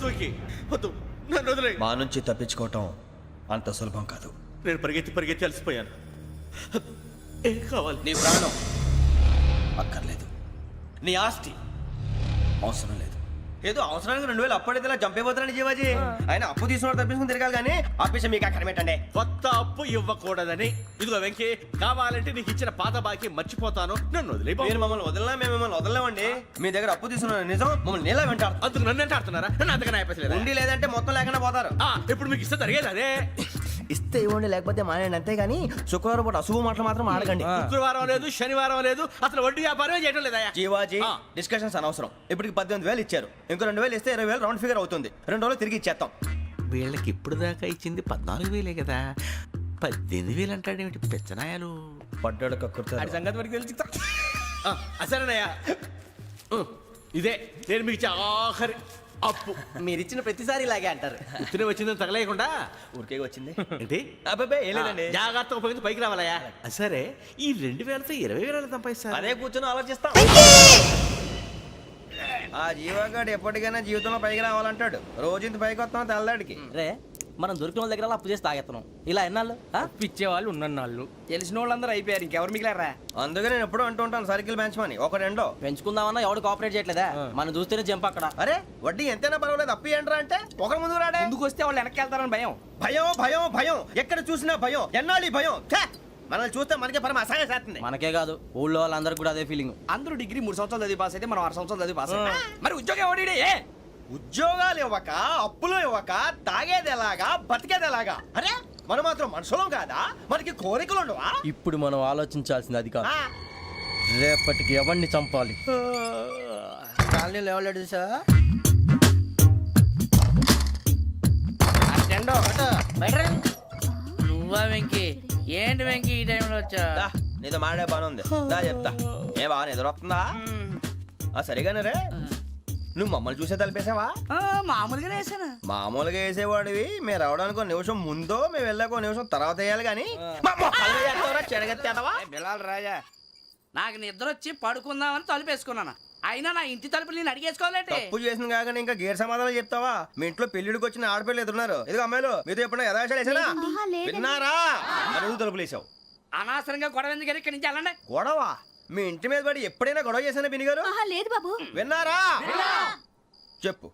వద్దు వద్దు, నన్ను వదిలే. మా నుంచి తప్పించుకోవటం అంత సులభం కాదు. నేను పరిగెత్తి అలసిపోయాను. ఏం కావాలి? నీ ప్రాణం అక్కర్లేదు, నీ ఆస్తి అవసరం లేదు. ఏదో అవసరానికి 2000 అప్పుడైతే ఇలా చంపేపోతారని జీవాజీ. ఆయన అప్పు తీసుకున్న తప్పించుకుని తిరగాలి కానీ ఆపేసి మీకు అక్కడ పెట్టండి. కొత్త అప్పు ఇవ్వకూడదని. ఇదిగో వెంకీ, కావాలంటే నీకు ఇచ్చిన పాత బాకీ మర్చిపోతాను, నన్ను వదిలే. మీరు మమ్మల్ని వదలనా? మేము మిమ్మల్ని వదలలేమండి. మీ దగ్గర అప్పు తీసుకున్న నిజం మమ్మల్ని నీలా వెంటాడు. అందుకు నన్ను ఎంత ఆడుతున్నారా? నన్ను అంతగా నాయపసలేదు. ఉండి లేదంటే మొత్తం లేకుండా పోతారు. ఇప్పుడు మీకు ఇస్తే జరిగేది అదే. ఇస్తే ఇవ్వండి, లేకపోతే మానేయండి, అంతేగాని శుక్రవారం పూట అశుభ మాటలు మాత్రం ఆడకండి. శుక్రవారం లేదు, శనివారం లేదు, అసలు వడ్డీ వ్యాపారమే చేయడం లేదా? జీవాజీ, డిస్కషన్స్ అనవసరం. ఇప్పటికి 18,000 ఇచ్చారు, ఇంకో 2,000 ఇస్తే 20,000 రౌండ్ ఫిగర్ అవుతుంది. 2 రోజులు తిరిగి ఇచ్చేస్తాం. వీళ్ళకి ఇప్పుడు దాకా ఇచ్చింది 14,000 కదా, 18,000 అంటాడేమిటి పెచ్చనాయాలు? పడ్డాడు కక్కుర్తాడు. సంగతి వరకు తెలిసి సరేనయ్యా, ఇదే నేను మీకు ఇచ్చే ఆఖరి అప్పు. మీరు ఇచ్చిన ప్రతిసారి ఇలాగే అంటారు. ఉత్తినే వచ్చిందని తగలేయకుండా ఊరికే వచ్చింది ఏంటి? అబ్బాయి ఏం లేదండి. జాగ్రత్తగా ఉపయోగించి పైకి రావాలయ్యా. సరే, ఈ 2,000తో 20,000 సంపాదిస్తారు. అదే కూర్చొని ఆలోచిస్తాం. ఆ జీవగాడు ఎప్పటికైనా జీవితంలో పైకి రావాలంటాడు. రోజు ఇంత పైకి వస్తాం తెల్లడికి. రే, మనం దొరికిన వాళ్ళ దగ్గర అప్పు చేసి తాగెత్తనం. ఇలా ఎన్నాళ్ళు పిచ్చేవాళ్ళు ఉన్నన్నాళ్ళు తెలిసిన వాళ్ళందరూ అయిపోయారు, ఇంకెవరు మిగిలారా? అందుకే నేను ఎప్పుడు అంటూ ఉంటాను, సర్కిల్ బెంచ్ మని ఒక రెండో పెంచుకుందామన్నా ఎవడు కోఆపరేట్ చేయట్లేదా? మనం చూస్తేనే జంప్ అక్కడ. అరే వడ్డీ ఎంతైనా పర్వాలేదు, అప్పు ఏంట్రా అంటే ఒక ముందు రాడే. ముందుకు వస్తే వాళ్ళు వెనక్కి వెళ్తారని భయం. భయం భయం భయం, ఎక్కడ చూసినా భయం. ఎన్నాళ్ళు భయం? మనల్ని చూస్తే మనకే పరమ అసహాయం చేస్తుంది. మనకే కాదు, ఊళ్ళో వాళ్ళందరికీ కూడా అదే ఫీలింగ్. అందరూ డిగ్రీ 3 సంవత్సరాలు చదివి పాస్ అయితే మనం 6 సంవత్సరాలు చదివి పాస్ అయ్యాం. మరి ఉద్యోగం ఎవడి? ఉద్యోగాలు ఇవ్వక, అప్పులు ఇవ్వక, తాగేది ఎలాగా, బతికేది ఎలాగా? అరే మనం మాత్రం మనుషులం కాదా? మనకి కోరికలు ఉండవా? ఇప్పుడు మనం ఆలోచించాల్సింది అది కాదు, రేపటికి ఎవరిని చంపాలి. కాలనీలో ఎవరు సార్? నువ్వా వెంకీ? ఏంటి వెంకీ ఈ టైంలో వచ్చా? నీతో మాడే పని ఉంది, దా చెప్తా. ఏ బాగా నిద్రొస్తుందా? సరిగానే రే, నువ్వు మమ్మల్ని చూసే తలిపేసావా? మామూలుగానే వేసాను. మామూలుగా వేసేవాడివి. మేము రావడానికి 1 నిమిషం ముందో, మేము వెళ్ళాక 1 నిమిషం తర్వాత వేయాలి కానీ బిలాల్ రాజా, నాకు నిద్ర వచ్చి పడుకుందామని తలుపేసుకున్నాను. అయినా నా ఇంటి తలుపులు నేను అడిగేసుకోవాలంటే తప్పు చేసిన కాక ఇంకా గేర్ సమాధానం చెప్తావా? మీ ఇంట్లో పెళ్లిడికి వచ్చిన ఆడపిల్లలు ఎదురున్నారు. ఇదిగో అమ్మాయిలు, మీతో ఎప్పుడైనా యథాశాలు వేసానా? విన్నారా? అడుగు తలుపులు వేసావు. అనవసరంగా గొడవ ఎందుకు? ఇక్కడి నుంచి వెళ్ళండి. గొడవ? మీ ఇంటి మీద పడి ఎప్పుడైనా గొడవ చేశానా బిని గారు? లేదు బాబు. విన్నారా? చెప్పు,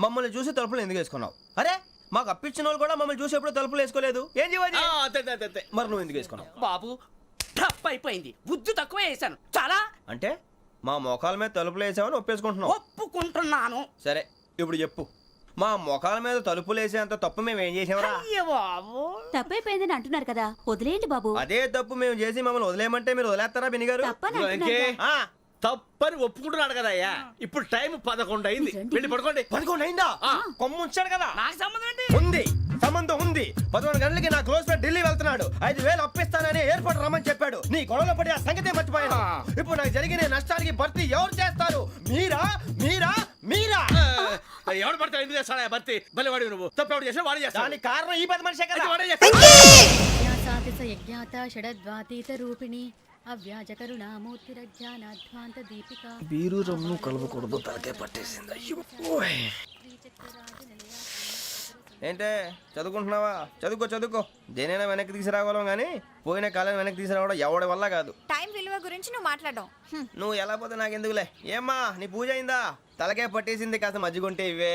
మమ్మల్ని చూసి తలుపులు ఎందుకు వేసుకున్నావు? అరే మాకు అప్పించిన వాళ్ళు కూడా మమ్మల్ని చూసి ఎప్పుడు తలుపులు వేసుకోలేదు. ఏం చేయాలి? మరి నువ్వు ఎందుకు వేసుకున్నావు? బాబు టప్ అయిపోయింది, బుద్ధి తక్కువ వేసాను చాలా. అంటే మా మోకాల మీద తలుపులు వేసామని ఒప్పేసుకుంటున్నావు? ఒప్పుకుంటున్నాను. సరే ఇప్పుడు చెప్పు, మా మొఖాల మీద తలుపులు వేసేంత తప్పు మేము ఏం చేసామరా? బాబు తప్పైపోయిందని అంటున్నారు కదా, వదిలేయండి బాబు. అదే తప్పు మేము చేసి మమ్మల్ని వదిలేయమంటే మీరు వదిలేస్తారా బిని గారు? తప్పని ఒప్పుకుంటున్నాడు కదా అయ్యా. ఇప్పుడు టైం 11 అయింది, వెళ్ళి పడుకోండి. 11 అయిందా? కొమ్ము ఉంచాడు కదా. నాకు సంబంధం ఏంటి? ఉంది, సంబంధం ఉంది. 11 గంటలకి నా క్లోజ్ ఫ్రెండ్ ఢిల్లీ వెళ్తున్నాడు. 5,000 అప్పిస్తానని ఎయిర్పోర్ట్ రమ్మని చెప్పాడు. నీ గొడవలో పడి ఆ సంగతే మర్చిపోయాను. ఇప్పుడు నాకు జరిగిన నష్టానికి భర్తీ ఎవరు చేస్తారు? మీరా మీరా మీరా? ఎవడు పడతావు? ఎందుకు చేస్తాడా భర్తీ? భలే వాడి నువ్వు. తప్పు ఎవడు చేసినా వాడే చేస్తాడు. దానికి కారణం ఈ 10 మనిషే కదా. బీరు రమ్ము కలవకూడదు, తలకే పట్టేసింది. ఏంటే చదువుకుంటున్నావా? చదువుకో. దేనైనా వెనక్కి తీసుకురావాలం కానీ పోయిన కాలం వెనక్కి తీసుకురావడం ఎవడి వల్ల కాదు. టైం విలువ గురించి నువ్వు మాట్లాడడం. నువ్వు ఎలా పోతే నాకెందుకులే. ఏమ్మా నీ పూజ అయిందా? తలకే పట్టేసింది, కాస్త మజ్జిగుంటే ఇవే.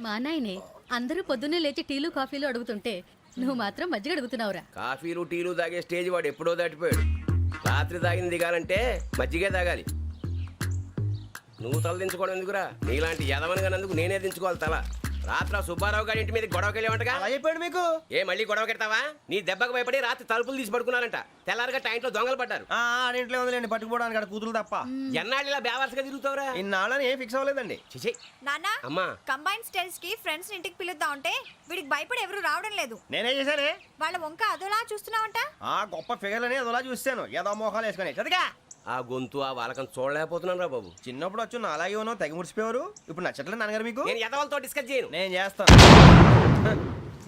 మా నాయనే అందరూ పొద్దున్నే లేచి టీలు కాఫీలు అడుగుతుంటే నువ్వు మాత్రం మజ్జిగ అడుగుతున్నావురా. కాఫీలు టీలు తాగే స్టేజ్ వాడు ఎప్పుడో దాటిపోయాడు. రాత్రి తాగింది దిగాలంటే మజ్జిగే తాగాలి. నువ్వు తల దించుకోవడం ఎందుకురా? నీలాంటి యదవనగానందుకు నేనే దించుకోవాలి తల. రాత్రి సుబ్బారావు గారి ఇంటి మీద గొడవకి వెళ్ళేవంటగా. అలా చెప్పాడు మీకు? ఏ మళ్ళీ గొడవ కెడతావా? నీ దెబ్బకు భయపడి రాత్రి తలుపులు తీసి పడుకున్నారంట. తెల్లారగా టైంట్లో దొంగలు పడ్డారు. ఇంట్లో ఉందిలేండి, పట్టుకుపోవడానికి అక్కడ కూతురు తప్ప. ఎన్నాళ్ళు ఇలా బేవర్స్గా తిరుగుతావురా? ఇన్నాళ్ళని ఏం ఫిక్స్ అవ్వలేదండి. చిచి నాన్న, అమ్మా, కంబైన్ స్టైల్స్ కి ఫ్రెండ్స్ ఇంటికి పిలుద్దాం అంటే వీడికి భయపడి ఎవరు రావడం లేదు. నేనే చేశానే. వాళ్ళ వంక అదోలా చూస్తున్నావంట. గొప్ప ఫిగర్లని అదోలా చూస్తాను, ఏదో మోహాలు వేసుకొని. చదిగా ఆ గొంతు ఆ వాలకం చూడలేకపోతున్నాను రా బాబు. చిన్నప్పుడు వచ్చి నా అలాగే ఉన్నావు, తెగ ముడిచిపోయారు. ఇప్పుడు నచ్చట్లేదు నాన్నగారు మీకు? నేను యదవలతో డిస్కస్ చేయను. నేను చేస్తాను.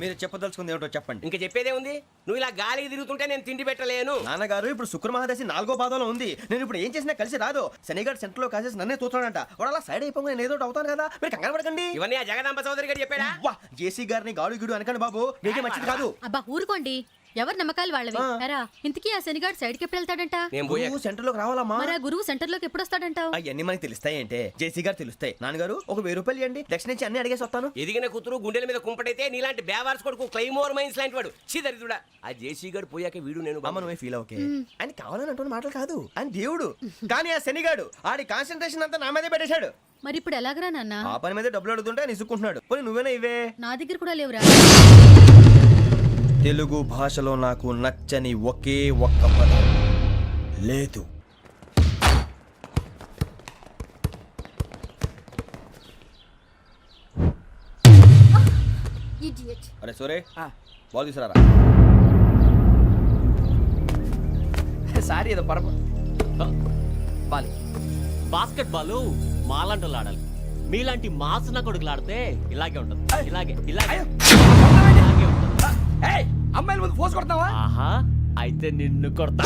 మీరు చెప్పదలుచుకుంది ఏమిటో చెప్పండి. ఇంకా చెప్పేదే ఉంది. నువ్వు ఇలా గాలికి తిరుగుతుంటే నేను తిండి పెట్టలేను. నాన్నగారు ఇప్పుడు శుక్ర మహాదశి 4వ పాదంలో ఉంది. నేను ఇప్పుడు ఏం చేసినా కలిసి రాదు. శనిగారు సెంటర్ లో కాసేసి నన్నే చూస్తాడంట. వాడు అలా సైడ్ అయిపోయి నేను ఏదో ఒకటి అవుతాను కదా, మీరు కంగారు పడకండి. ఇవన్నీ ఆ జగదాంబ చౌదరి గారు చెప్పాడా? వా, జేసీ గారిని గాడు గిడు అనకండి బాబు, మీకే మంచిది కాదు. అబ్బా ఊరుకోండి, ఎవరి నమ్మకాలు వాళ్ళవి. ఎరా ఇంతకీ ఆ శనిగాడు సైడ్ కి ఎప్పుడు వెళ్తాడంట? నేను పోయా. నువ్వు సెంటర్ లోకి రావాలమ్మా. మరి ఆ గురువు సెంటర్ లోకి ఎప్పుడు వస్తాడంటావు? అవన్నీ మనకి తెలుస్తాయి అంటే జేసీ గారు తెలుస్తాయి. నాన్నగారు ఒక 1000 రూపాయలు ఇవ్వండి, దక్షిణ నుంచి అన్ని అడిగేసి వస్తాను. ఎదిగిన కూతురు గుండెల మీద కుంపటైతే నీలాంటి బేవార్స్ కొడుకు క్లైమోర్ మైన్స్ లాంటి వాడు చీదరిదుడా. ఆ జేసీ గారు పోయాక వీడు నేను అమ్మ నువ్వే ఫీల్ ఓకే. ఆయన కావాలని అంటున్న మాటలు కాదు, ఆయన దేవుడు. కానీ ఆ శనిగాడు ఆడి కాన్సన్ట్రేషన్ అంతా నా మీదే పెట్టేశాడు. మరి ఇప్పుడు ఎలాగరా నాన్న? ఆ పని మీద డబ్బులు అడుగుతుంటే ఆయన ఇసుక్కుంటున్నాడు. పోనీ నువ్వేనా ఇవే? నా దగ్గర కూడా లేవురా. తెలుగు భాషలో నాకు నచ్చని ఒకే ఒక్క పదం లేదు. అరే సోరే, బాల్ తీసుకురారా. సారీ ఏదో బాలి బాస్కెట్ బాల్ మాలాంటి వాళ్ళు ఆడాలి. మీలాంటి మాసన కొడుకులు ఆడితే ఇలాగే ఉంటుంది. ఇలాగే ఇలాగే ఇలాగే ఉంటుంది. అమ్మాయిల ముందు ఫోర్స్ కొడతావా? ఆహా, అయితే నిన్ను కొడతా.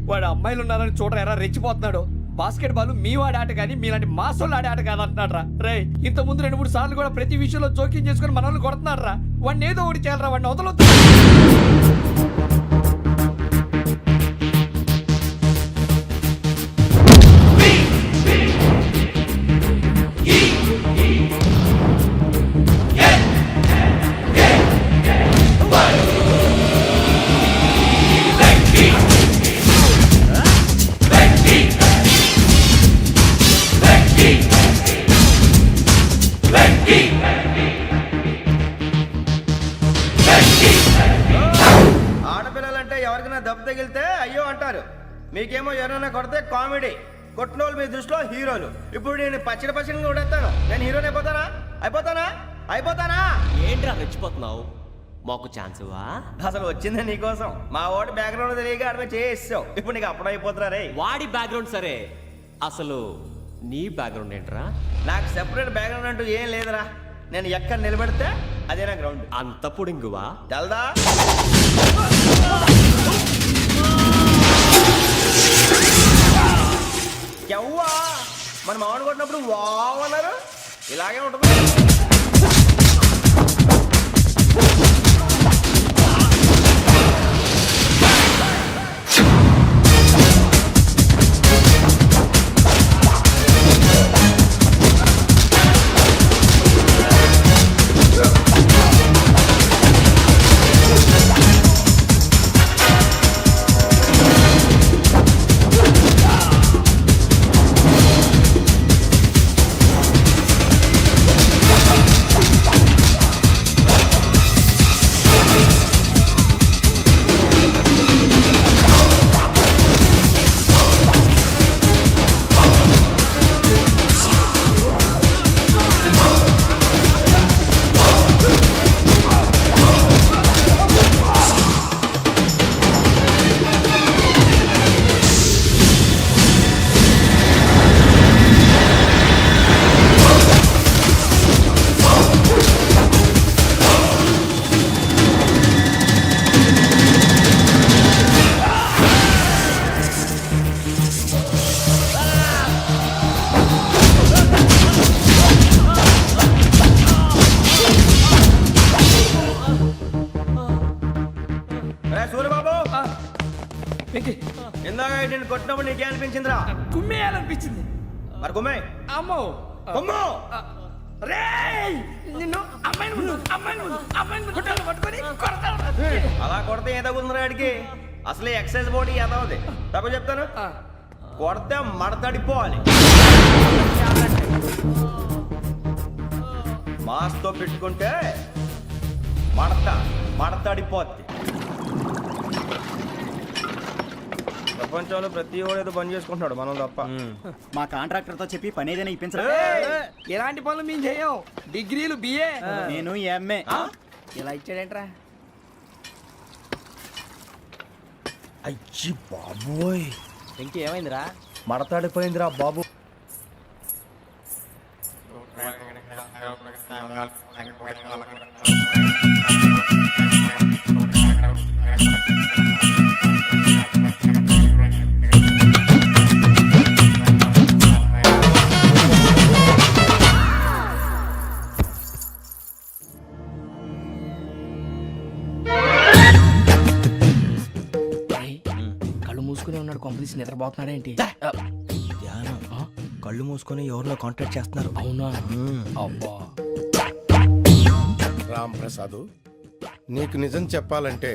వాడు అమ్మాయిలు ఉన్నారని చూడరా ఎరా రెచ్చిపోతున్నాడు. బాస్కెట్ బాల్ మీ వాడి ఆట కానీ మీలాంటి మాసోళ్ళు ఆడే ఆట కాదు అంటున్నాడు రా. రే ఇంత ముందు 2-3 సార్లు కూడా ప్రతి విషయంలో జోక్యం చేసుకుని మన వాళ్ళు కొడుతున్నాడు రా. వాడిని ఏదో ఒకటి చేయాలరా, వాడిని వదలొద్దు. ఆడపిల్లలంటే ఎవరికైనా దెబ్బ తగిలితే అయ్యో అంటారు, మీకేమో ఎవరైనా కొడితే కామెడీ. కొట్టిన వాళ్ళు మీ దృష్టిలో హీరోలు. ఇప్పుడు నేను పచ్చడి కొడేస్తాను, నేను హీరోని అయిపోతానా? ఏంట్రా రెచ్చిపోతున్నావు? మాకు ఛాన్స్ ఇవ్వా? అసలు వచ్చింది నీకోసం. మా ఓటు బ్యాక్గ్రౌండ్ తెలియక అడిగి చేసావు. ఇప్పుడు నీకు అప్పుడు అయిపోతున్నా రే. వాడి బ్యాక్గ్రౌండ్ సరే, అసలు నీ బ్యాక్గ్రౌండ్ ఏంట్రా? నాకు సెపరేట్ బ్యాక్గ్రౌండ్ అంటూ ఏం లేదురా. నేను ఎక్కడ నిలబెడితే అదే నా గ్రౌండ్. అంత పుడింగువా? తెల్దా? ఎవ్వా మన మామిడి కొట్టినప్పుడు వావ్ అన్నారు, ఇలాగే ఉంటుంది. సూర్యబాబు, ఇందాక నేను కొట్టినప్పుడు నీకే అనిపించిందిరా? కుమ్మేయాలనిపించింది. మరి కుమ్మే. అమ్మో కుమ్ము. రేయ్ నిన్ను అమ్మాయిని ముందు గుడ్డలు పట్టుకొని కొడతాను. అలా కొడితే ఏం తగ్గుతుందిరా ఆడికి? అసలు ఎక్సైజ్ బాడీ ఏదవుది. తప్పు చెప్తాను, కొడితే మడతడిపోవాలి. మాస్తో పెట్టుకుంటే మడతడిపోద్ది. ప్రపంచంలో ప్రతి వాడు ఏదో పని చేసుకుంటున్నాడు, మనం తప్ప. మా కాంట్రాక్టర్ తో చెప్పి పని ఏదైనా ఇప్పించరా? ఎలాంటి పనులు మేము చేయం. డిగ్రీలు బిఏ, నేను ఎంఏ. ఇలా ఇచ్చాడేంట్రా? అయ్యి బాబోయ్, ఇంకేమైందిరా? మడతాడిపోయిందిరా బాబు. పడుకుని ఉన్నాడు, కొంపదీసి నిద్రపోతున్నాడేంటి? ధ్యానం కళ్ళు మూసుకొని ఎవరిలో కాంటాక్ట్ చేస్తున్నారు. అవునా? అబ్బా. రామ్ ప్రసాద్, నీకు నిజం చెప్పాలంటే